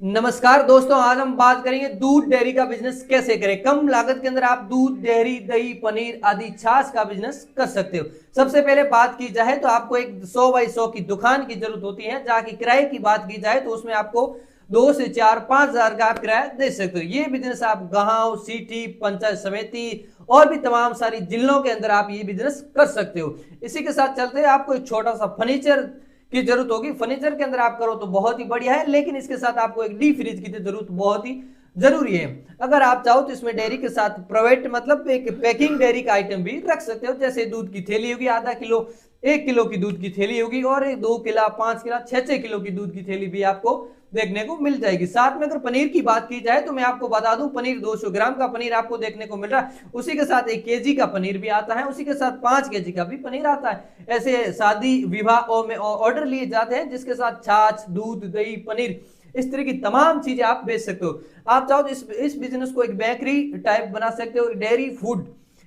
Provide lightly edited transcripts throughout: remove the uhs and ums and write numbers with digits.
नमस्कार दोस्तों, आज हम बात करेंगे दूध डेयरी का बिजनेस कैसे करें। कम लागत के अंदर आप दूध, डेयरी, दही, पनीर आदि छाछ का बिजनेस कर सकते हो। सबसे पहले बात की जाए तो आपको एक 100 बाई 100 की दुकान की जरूरत होती है। जहाँ की किराए की बात की जाए तो उसमें आपको 2 से 4 5 हजार का आप किराया दे सकते हो। ये बिजनेस आप गांव, सिटी, पंचायत समिति और भी तमाम सारी जिलों के अंदर आप ये बिजनेस कर सकते हो। इसी के साथ चलते हैं, आपको एक छोटा सा फर्नीचर की जरूरत होगी। फर्नीचर के अंदर आप करो तो बहुत ही बढ़िया है, लेकिन इसके साथ आपको एक डी फ्रिज की जरूरत बहुत ही जरूरी है। अगर आप चाहो तो इसमें डेयरी के साथ प्राइवेट मतलब एक पैकिंग डेयरी का आइटम भी रख सकते हो। जैसे दूध की थैली होगी आधा किलो, 1 किलो की दूध की थैली होगी और 2 किलो, 5 किलो, 6 किलो की दूध की थैली भी आपको देखने को मिल जाएगी। साथ में अगर पनीर की बात की जाए तो मैं आपको बता दूं, पनीर 200 ग्राम का पनीर आपको देखने को मिल रहा है। उसी के साथ 1 केजी का पनीर भी आता है, उसी के साथ 5 केजी का भी पनीर आता है। ऐसे शादी विवाह में ऑर्डर लिए जाते हैं जिसके साथ छाछ, दूध, दही, पनीर, इस तरह की तमाम चीजें आप बेच सकते हो। आप चाहो तो इस बिजनेस को एक बेकरी टाइप बना सकते हो।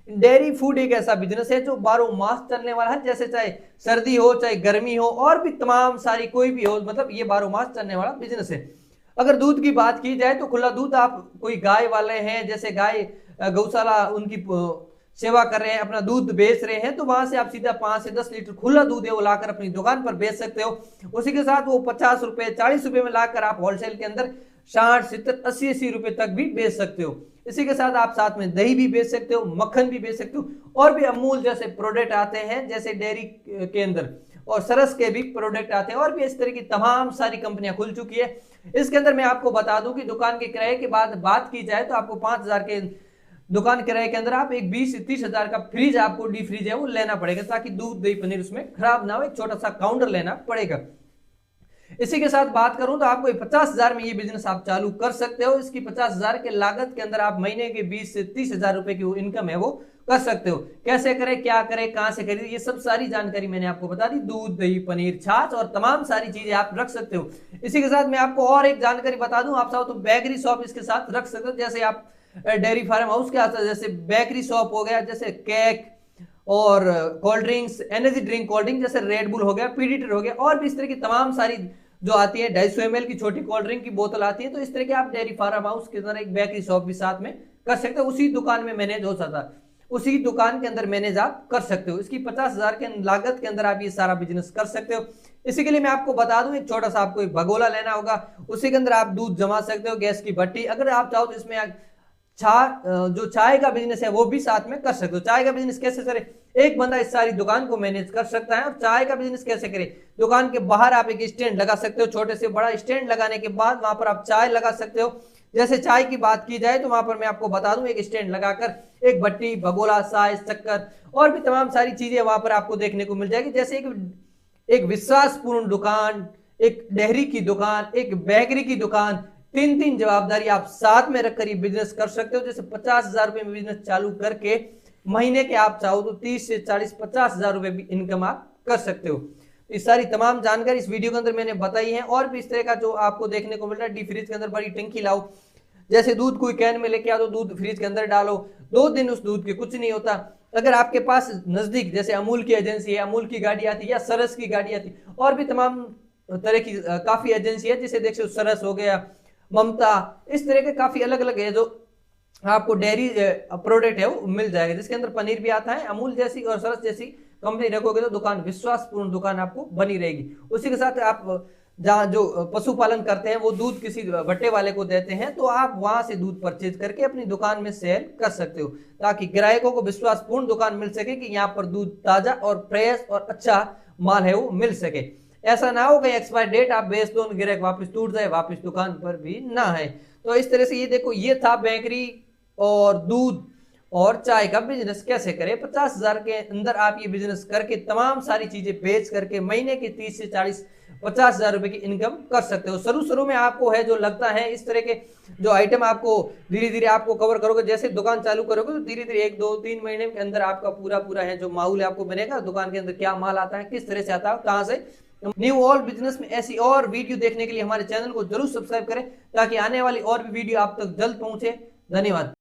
डेयरी फूड एक ऐसा बिजनेस है जो 12 मास चलने वाला है। जैसे चाहे सर्दी हो, चाहे गर्मी हो और भी तमाम सारी कोई भी हो, मतलब ये 12 मास चलने वाला बिजनेस है। अगर दूध की बात की जाए तो खुला दूध, आप कोई गाय वाले हैं, जैसे गाय गौशाला उनकी सेवा कर रहे हैं, अपना दूध बेच रहे हैं, तो वहां से आप सीधा 5 से 10 लीटर खुला दूध है वो लाकर अपनी दुकान पर बेच सकते हो। उसी के साथ वो 50 रुपए, 40 रुपए में लाकर आप होलसेल के अंदर 60, 70, 80 रुपए तक भी बेच सकते हो। इसी के साथ आप साथ में दही भी बेच सकते हो, मक्खन भी बेच सकते हो और भी अमूल जैसे प्रोडक्ट आते हैं, जैसे डेयरी के अंदर और सरस के भी प्रोडक्ट आते हैं और भी इस तरह की तमाम सारी कंपनियां खुल चुकी है। इसके अंदर मैं आपको बता दूं कि दुकान के किराए के बाद बात की जाए तो आपको 5 हजार के दुकान किराए के अंदर आप एक 20 से 30 हजार का फ्रिज, आपको डी फ्रिज है वो लेना पड़ेगा, ताकि दूध, दही, पनीर उसमें खराब ना हो। एक छोटा सा काउंटर लेना पड़ेगा। इसी के साथ बात करूं तो आपको 50 हजार में ये बिजनेस आप चालू कर सकते हो। इसकी 50 हजार के लागत के अंदर आप महीने के 20 से 30 हजार रुपए की इनकम है वो कर सकते हो। कैसे करें, क्या करें, कहां से खरीदें, ये सब सारी जानकारी मैंने आपको बता दी। दूध, दही, पनीर, छाछ और तमाम सारी चीजें आप रख सकते हो। इसी के साथ मैं आपको और एक जानकारी बता दूं, आप चाहो तो बेकरी शॉप इसके साथ रख सकते हो। जैसे आप डेयरी फार्म हाउस के आता है, जैसे बेकरी शॉप हो गया, जैसे केक और cold drinks, energy drink, cold drink जैसे रेड बुल हो गया, पीडीटर हो गया और भी इस तरह की तमाम सारी जो आती है, 250 ml की छोटी कोल्ड ड्रिंक की बोतल आती है। तो इस तरह के आप डेयरी फार्म हाउस के अंदर एक बेकरी शॉप भी साथ में कर सकते हो। उसी दुकान में मैनेज हो सकता है, उसी दुकान के अंदर मैनेज आप कर सकते हो। इसकी 50 हजार के लागत के अंदर आप ये सारा बिजनेस कर सकते हो। इसी के लिए मैं आपको बता दूं, एक छोटा सा आपको एक भगोला लेना होगा, उसी के अंदर आप दूध जमा सकते हो, गैस की भट्टी। अगर आप चाहो तो इसमें जो चाय का बिजनेस है वो भी साथ में कर सकते हो। चाय का बिजनेस कैसे करे, एक बंदा इस सारी दुकान को मैनेज कर सकता है। और चाय का बिजनेस कैसे करे, दुकान के बाहर आप एक स्टैंड लगा सकते हो, छोटे से बड़ा स्टैंड लगाने के बाद वहां पर आप चाय लगा सकते हो। जैसे चाय की बात की जाए तो वहां पर मैं आपको बता दूं, एक स्टैंड लगाकर एक भट्टी, भगोला, साइज, शक्कर और भी तमाम सारी चीजें वहां पर आपको देखने को मिल जाएगी। जैसे एक विश्वासपूर्ण दुकान, एक डेयरी की दुकान, एक बेकरी की दुकान, तीन तीन जवाबदारी आप साथ में रखकर ये बिजनेस कर सकते हो। जैसे 50 हजार रुपए में बिजनेस चालू करके महीने के आप चाहो तो 30 से 40, 50 हजार रुपए भी इनकम आप कर सकते हो। इस सारी तमाम जानकारी इस वीडियो के अंदर मैंने बताई है। और भी इस तरह का जो आपको देखने को मिल रहा है, डी फ्रिज के अंदर बड़ी टंकी लाओ, जैसे दूध कोई कैन में लेके आओ तो दूध फ्रिज के अंदर डालो, 2 दिन उस दूध के कुछ नहीं होता। अगर आपके पास नजदीक जैसे अमूल की एजेंसी है, अमूल की गाड़ी आती है या सरस की गाड़ी आती है, और भी तमाम तरह की काफी एजेंसी है, जैसे देखो सरस हो गया, ममता, इस तरह के काफी अलग अलग है जो आपको डेयरी प्रोडक्ट है वो मिल जाएगा, जिसके अंदर पनीर भी आता है। अमूल जैसी और सरस जैसी कंपनी रखोगे तो दुकान विश्वासपूर्ण दुकान आपको बनी रहेगी। उसी के साथ आप जहाँ जो पशुपालन करते हैं वो दूध किसी भट्टे वाले को देते हैं, तो आप वहां से दूध परचेज करके अपनी दुकान में सेल कर सकते हो, ताकि ग्राहकों को विश्वासपूर्ण दुकान मिल सके कि यहाँ पर दूध ताजा और फ्रेश और अच्छा माल है वो मिल सके। ऐसा ना हो कि एक्सपायर डेट आप बेच दो, ग्राहक वापस टूट जाए, वापस दुकान पर भी ना है। तो इस तरह से ये देखो, ये था बेकरी और दूध और चाय का बिजनेस कैसे करें। 50 हजार के अंदर आप ये बिजनेस करके तमाम सारी चीजें बेच करके महीने के 30 से 40, 50 हजार रुपए की इनकम कर सकते हो। शुरू शुरू में आपको है जो लगता है, इस तरह के जो आइटम आपको धीरे धीरे आपको कवर करोगे, जैसे दुकान चालू करोगे तो धीरे धीरे 1 2 3 महीने के अंदर आपका पूरा पूरा है जो माहौल आपको बनेगा, दुकान के अंदर क्या माल आता है, किस तरह से आता है, कहां से। न्यू ऑल बिजनेस में ऐसी और वीडियो देखने के लिए हमारे चैनल को जरूर सब्सक्राइब करें, ताकि आने वाली और भी वीडियो आप तक जल्द पहुंचे। धन्यवाद।